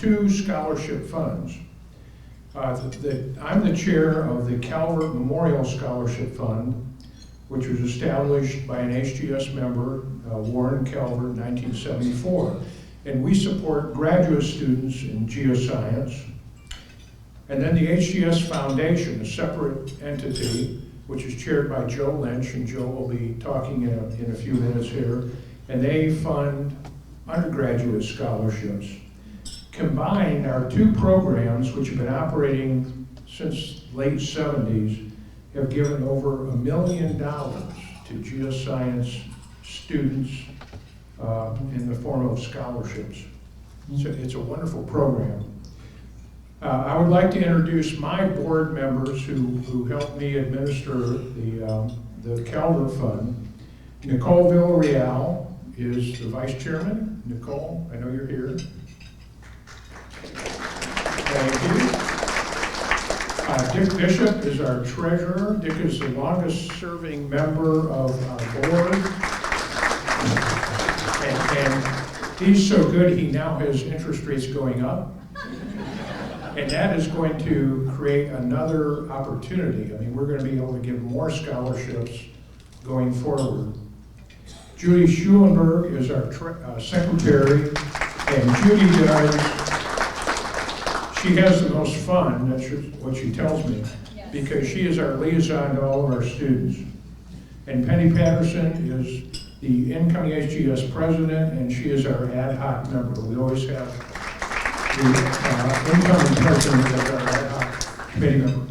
2 scholarship funds. I'm the chair of the Calvert Memorial Scholarship Fund, which was established by an HGS member, Warren Calvert, in 1974. And we support graduate students in geoscience. And then the HGS Foundation, a separate entity, which is chaired by Joe Lynch, and Joe will be talking in a few minutes here, and they fund undergraduate scholarships. Combined, our 2 programs, which have been operating since late 70s, have given over $1 million to geoscience students in the form of scholarships. So it's a wonderful program. I would like to introduce my board members who helped me administer the Calvert Fund. Nicole Villareal is the vice chairman. Nicole, I know you're here. Thank you. Dick Bishop is our treasurer. Dick is the longest serving member of our board. And he's so good, he now has interest rates going up. And that is going to create another opportunity. I mean, we're going to be able to give more scholarships going forward. Judy Schulenberg is our secretary, and Judy she has the most fun, that's what she tells me, yes, because she is our liaison to all of our students. And Penny Patterson is the incoming HGS president, and she is our ad hoc member. We always have the incoming president as our ad hoc committee member.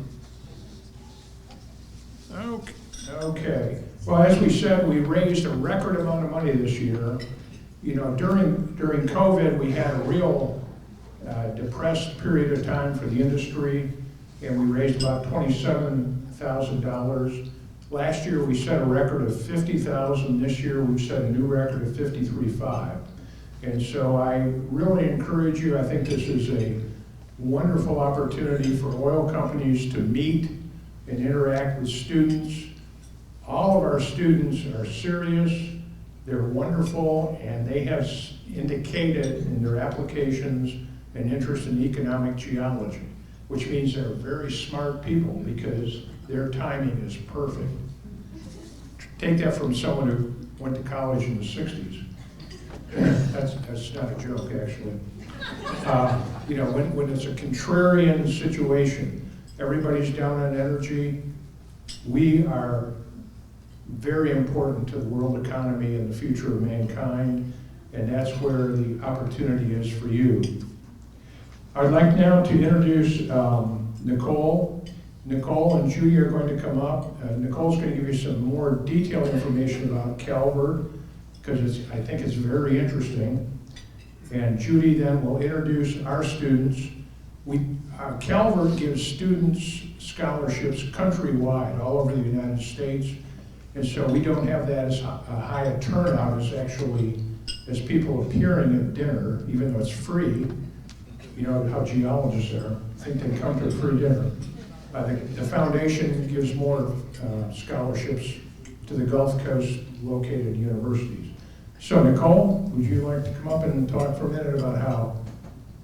Okay. Well, as we said, we raised a record amount of money this year. You know, during COVID, we had a real depressed period of time for the industry, and we raised about $27,000. Last year, we set a record of $50,000. This year, we've set a new record of $53,500. And so I really encourage you. I think this is a wonderful opportunity for oil companies to meet and interact with students. All of our students are serious, they're wonderful, and they have indicated in their applications an interest in economic geology, which means they're very smart people because their timing is perfect. Take that from someone who went to college in the 60s. That's not a joke, actually. You know, when it's a contrarian situation, everybody's down on energy. We are very important to the world economy and the future of mankind, and that's where the opportunity is for you. I'd like now to introduce Nicole. Nicole and Judy are going to come up. Nicole's going to give you some more detailed information about Calvert, because I think it's very interesting. And Judy then will introduce our students. Calvert gives students scholarships countrywide, all over the United States. And so we don't have that as high a turnout as people appearing at dinner, even though it's free. You know how geologists are. I think they come to a free dinner. The foundation gives more scholarships to the Gulf Coast located universities. So Nicole, would you like to come up and talk for a minute about how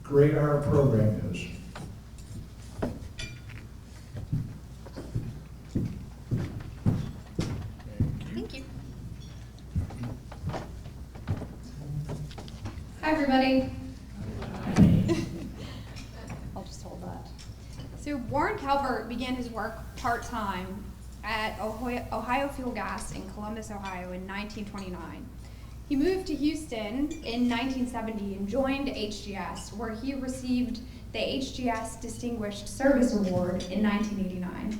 great our program is? Thank you. Hi everybody. I'll just hold that. So Warren Calvert began his work part-time at Ohio Fuel Gas in Columbus, Ohio in 1929. He moved to Houston in 1970 and joined HGS, where he received the HGS Distinguished Service Award in 1989.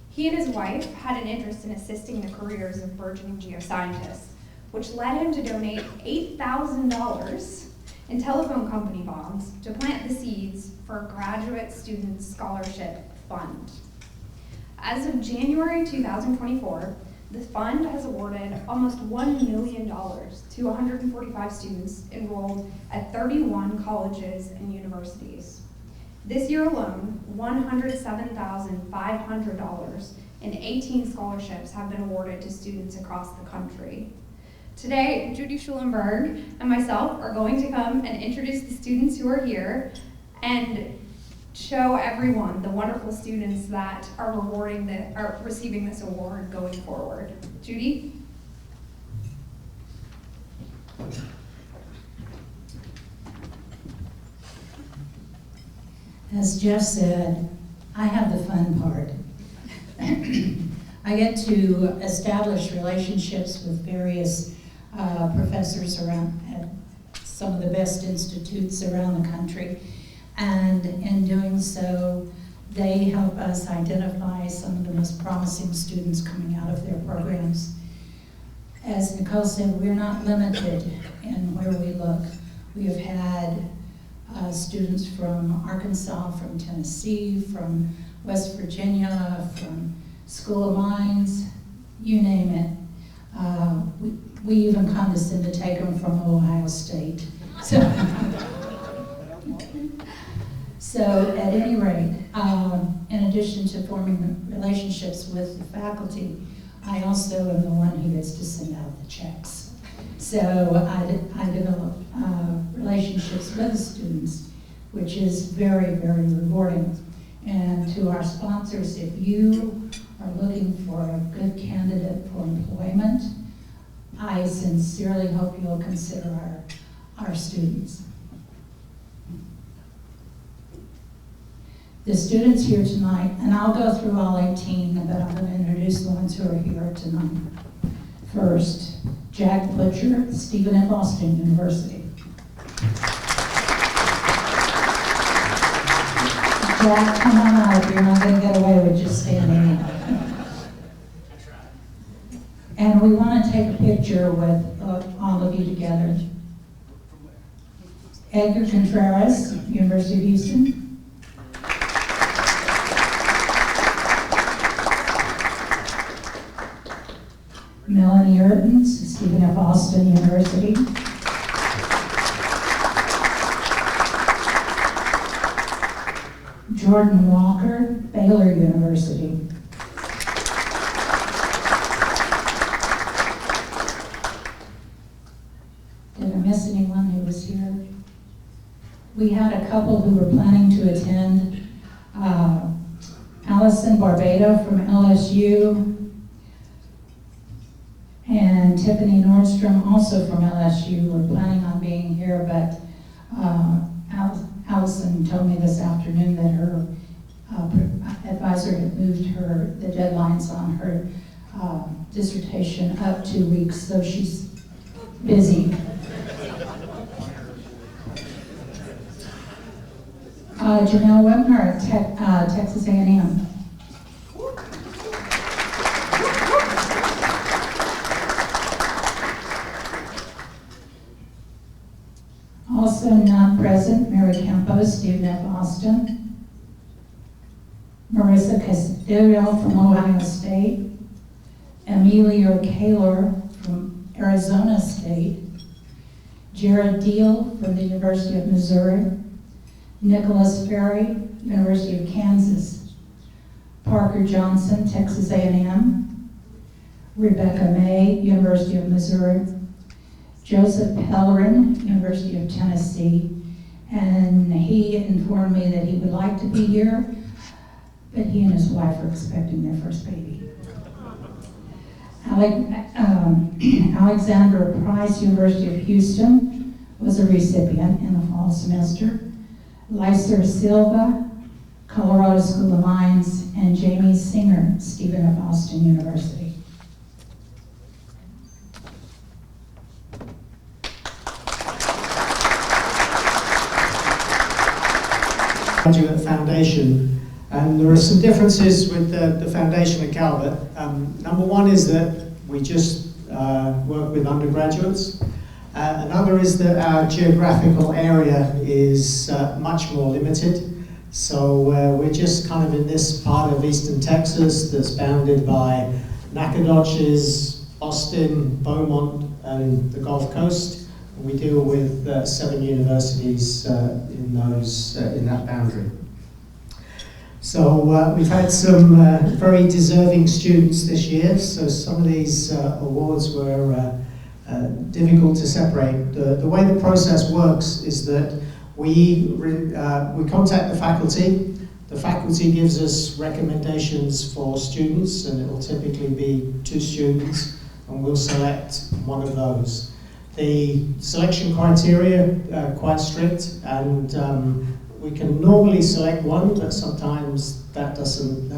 He and his wife had an interest in assisting the careers of burgeoning geoscientists, which led him to donate $8,000 in telephone company bonds to plant the seeds for a graduate student scholarship fund. As of January 2024, the fund has awarded almost $1 million to 145 students enrolled at 31 colleges and universities. This year alone, $107,500 in 18 scholarships have been awarded to students across the country. Today, Judy Schulenberg and myself are going to come and introduce the students who are here and show everyone the wonderful students that are receiving this award going forward. Judy? As Jeff said, I have the fun part. I get to establish relationships with various professors around at some of the best institutes around the country. And in doing so, they help us identify some of the most promising students coming out of their programs. As Nicole said, we're not limited in where we look. We have had students from Arkansas, from Tennessee, from West Virginia, from School of Mines, you name it. We even condescend to take them from Ohio State. So at any rate, in addition to forming relationships with the faculty, I also am the one who gets to send out the checks. So I develop relationships with the students, which is very, very rewarding. And to our sponsors, if you are looking for a good candidate for employment, I sincerely hope you'll consider our students. The students here tonight, and I'll go through all 18, but I'm going to introduce the ones who are here tonight. First, Jack Butcher, Stephen F. Austin University. Jack, come on out. You're not going to get away with just standing up. And we want to take a picture with all of you together. Edgar Contreras, University of Houston. Melanie Ertens, Stephen F. Austin University. Jordan Walker, Baylor University. Did I miss anyone who was here? We had a couple who were planning to attend. Allison Barbado from LSU, and Tiffany Nordstrom, also from LSU, were planning on being here, but Allison told me this afternoon that her advisor had moved the deadlines on her dissertation up 2 weeks, so she's busy. Janelle Webner at Texas A&M. Also not present, Mary Campos, Stephen F. Austin. Marissa Castillo from Ohio State. Emilio Kaler from Arizona State. Jared Deal from the University of Missouri. Nicholas Ferry, University of Kansas. Parker Johnson, Texas A&M. Rebecca May, University of Missouri. Joseph Pellerin, University of Tennessee, and he informed me that he would like to be here, but he and his wife are expecting their first baby. Alexandra Price, University of Houston, was a recipient in the fall semester. Lyser Silva, Colorado School of Mines, and Jamie Singer, Stephen F. Austin University. Graduate Foundation, and there are some differences with the foundation at Calvert. Number one is that we just work with undergraduates. Another is that our geographical area is much more limited. So we're just kind of in this part of Eastern Texas that's bounded by Nacogdoches, Austin, Beaumont, and the Gulf Coast. We deal with 7 universities in that boundary. So we've had some very deserving students this year. So some of these awards were difficult to separate. The way the process works is that we contact the faculty. The faculty gives us recommendations for students, and it will typically be 2 students, and we'll select one of those. The selection criteria are quite strict, and we can normally select one, but sometimes that doesn't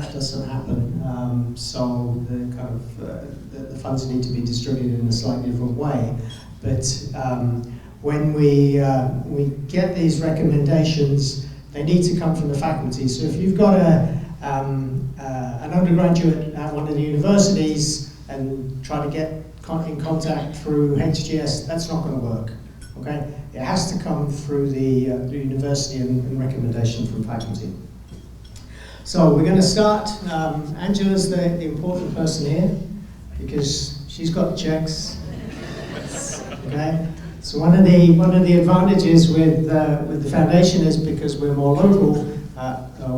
happen. So the funds need to be distributed in a slightly different way. But when we get these recommendations, they need to come from the faculty. So if you've got an undergraduate at one of the universities and try to get in contact through HGS, that's not going to work. Okay, it has to come through the university and recommendation from faculty. So we're going to start. Angela's the important person here because she's got the checks. Okay. So one of the advantages with the foundation is because we're more local,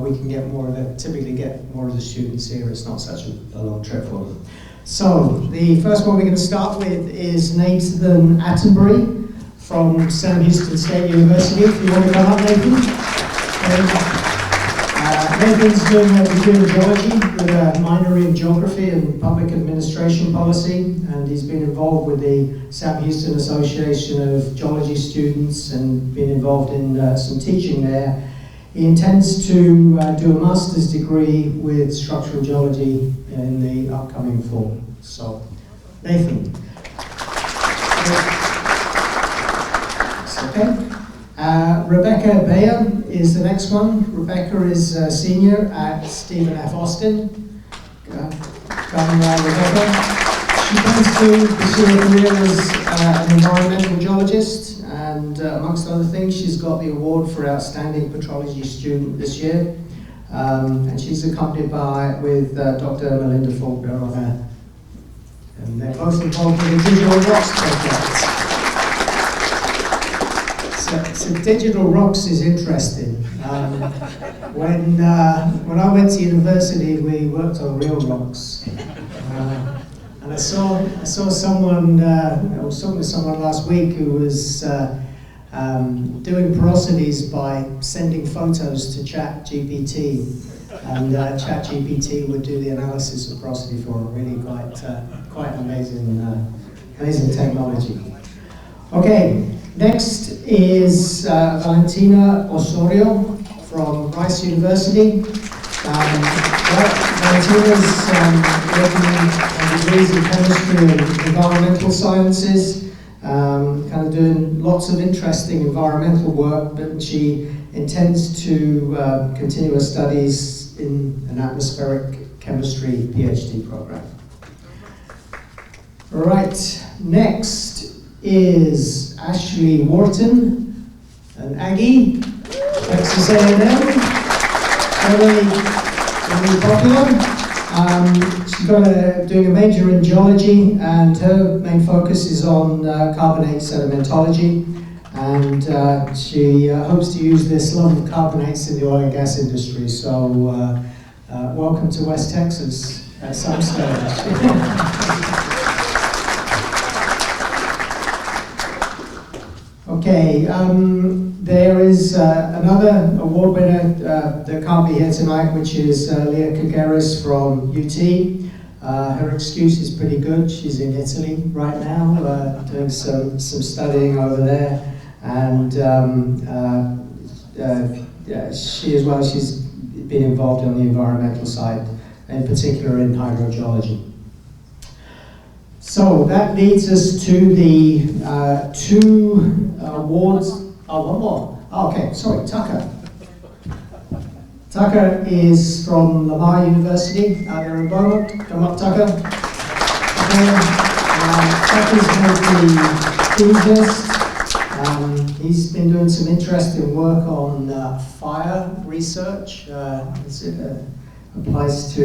we can typically get more of the students here. It's not such a long trip for them. So the first one we're going to start with is Nathan Attenbury from Sam Houston State University. If you want to come up, Nathan. Nathan's doing a degree in geology with a minor in geography and public administration policy, and he's been involved with the Sam Houston Association of Geology Students and been involved in some teaching there. He intends to do a master's degree with structural geology in the upcoming fall. So, Nathan. Okay. Rebecca Bayer is the next one. Rebecca is a senior at Stephen F. Austin. Come, Rebecca. She plans to pursue a career as an environmental geologist, and amongst other things, she's got the award for Outstanding Petrology Student this year. And she's accompanied with Dr. Melinda Faulkner on her. And they're both involved in the Digital Rocks project. So Digital Rocks is interesting. When I went to university, we worked on real rocks. And I saw someone, I was talking to someone last week who was doing porosities by sending photos to ChatGPT, and ChatGPT would do the analysis of porosity for them. Really quite amazing technology. Okay, next is Valentina Osorio from Rice University. Valentina's working on degrees in chemistry and environmental sciences, kind of doing lots of interesting environmental work, but she intends to continue her studies in an atmospheric chemistry PhD program. All right, next is Ashley Wharton, an Aggie, Texas A&M, very popular. She's doing a major in geology, and her main focus is on carbonate sedimentology, and she hopes to use this love of carbonates in the oil and gas industry. So welcome to West Texas at some stage. Okay, there is another award winner that can't be here tonight, which is Leah Kagaris from UT. Her excuse is pretty good. She's in Italy right now, doing some studying over there, and she's been involved on the environmental side, in particular in hydrogeology. So that leads us to the 2 awards. Oh, one more. Oh, okay, sorry, Tucker. Tucker is from Lamar University out there in Beaumont. Come up, Tucker. Tucker's made the list. He's been doing some interesting work on fire research. It applies to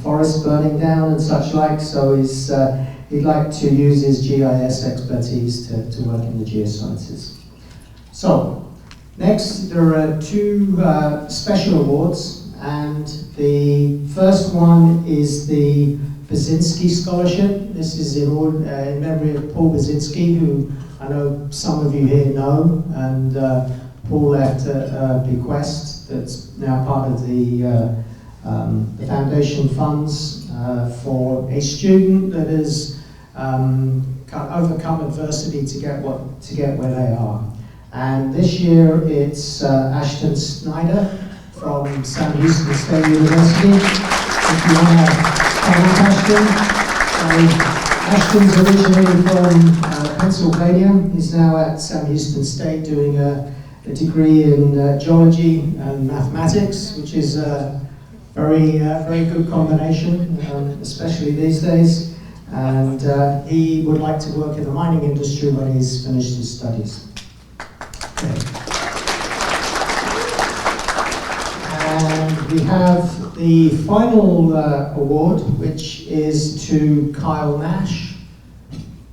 forests burning down and such like, so he'd like to use his GIS expertise to work in the geosciences. So, next there are 2 special awards, and the first one is the Brzezinski Scholarship. This is in memory of Paul Brzezinski, who I know some of you here know, and Paul left a bequest that's now part of the foundation funds for a student that has overcome adversity to get where they are. And this year it's Ashton Snyder from Sam Houston State University. If you want to find Ashton. Ashton's originally from Pennsylvania. He's now at Sam Houston State doing a degree in geology and mathematics, which is a very good combination, especially these days. And he would like to work in the mining industry when he's finished his studies. And we have the final award, which is to Kyle Nash.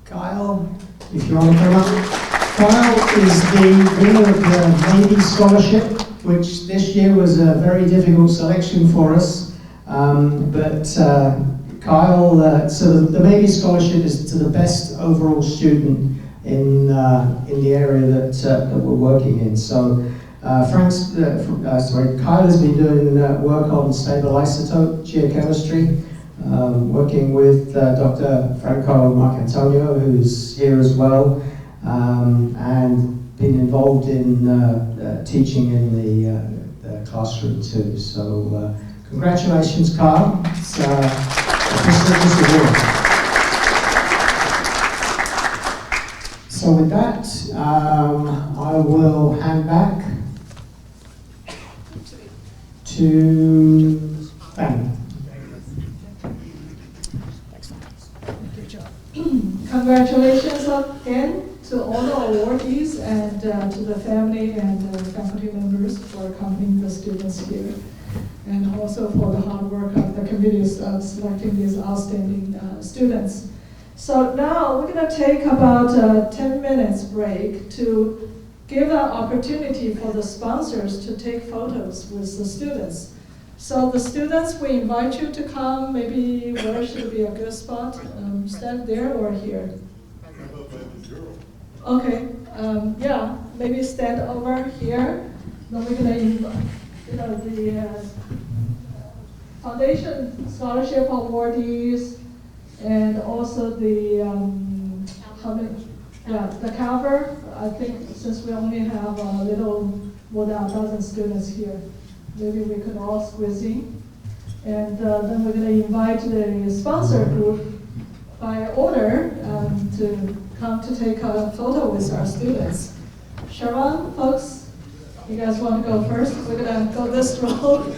Kyle, if you want to come up. Kyle is the winner of the Navy Scholarship, which this year was a very difficult selection for us. Kyle, so the Navy Scholarship is to the best overall student in the area that we're working in. So Kyle has been doing work on stable isotope geochemistry, working with Dr. Franco Marcantonio, who's here as well, and been involved in teaching in the classroom too. So congratulations, Kyle. It's a prestigious award. So with that, I will hand back to Fang. Congratulations again to all the awardees and to the family and faculty members for accompanying the students here, and also for the hard work of the committees of selecting these outstanding students. So now we're going to take about a 10 minutes break to give an opportunity for the sponsors to take photos with the students. So the students, we invite you to come. Maybe where should be a good spot? Stand there or here? Okay, yeah, maybe stand over here. Then we're going to invite, the foundation scholarship awardees, and also the the Calvert. I think since we only have a little more than 1,000 students here, maybe we could all squeeze in. And then we're going to invite the sponsor group by order to come to take a photo with our students. Sharon, folks, you guys want to go first? We're going to go this road.